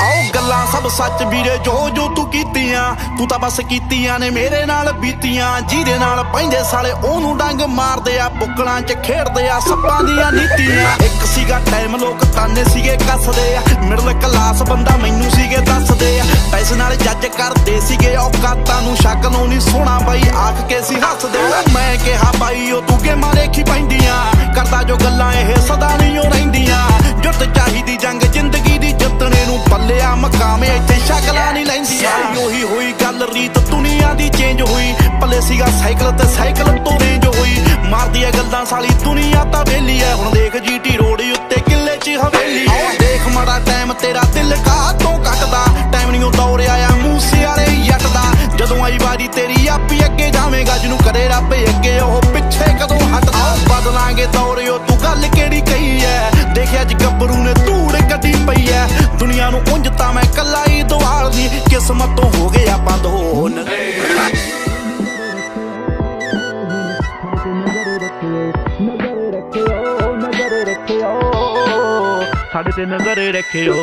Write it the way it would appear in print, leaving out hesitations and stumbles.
आओ गल्लां सब सच वीरे जो जो तू कीतियां, तू तां बस कीतियां ने मेरे नाल बीतियां। जिहदे नाल पैंदे साले ओनू डंग मारदे आ, बुक्कलां च खेडदे आ सप्पां दियां नीतियां। एक सीगा टाइम लोक ताने सीगे कसदे आ, मिडल क्लास बंदा मैनू सीगे दसदे आ। पैसे नाल जज करदे सीगे औकातां नू, शक नू नहीं सोना बाई आख के सी हसदे। मैं कहा बाई ओ तू गेमां देखी पैंदियां, करदा जो गल्लां इह सदा नहीं ओ रहिंदियां। जुट चाहीदी जंग जिंदगी दी जितने नू, पल्लिया मकामे इत्थे शकलां नहीं लैंदियां। ओही होई गल रीत दुनिया दी चेंज हुई, पल्ले सीगा साइकिल ते साइकिल तो रेंज हुई। मारदी है गल्लां साली दुनिया तां वेली है, हुण देख जीटी रोड उत्ते किले च हवेली है। देख माड़ा टाइम तेरा दिल कातों कटदा, टाइम नहीं दौड़ आया मूसे वाले जट दा। जदों आई बारी तेरी आपी अगे जावेगा, जिनू करे रब अगे ओह पिछे कदों हटदा। बदलांगे दौड़ ओ तू गल केड़ी कही है, देखिया अज गब्बरू ने धूड़ कड्डी पई है। दुनिया नू उंज तां मैं कल्ला ही दवालदी, किस्मत तो हो गया बंद होन। साडे ते नजर रखियो।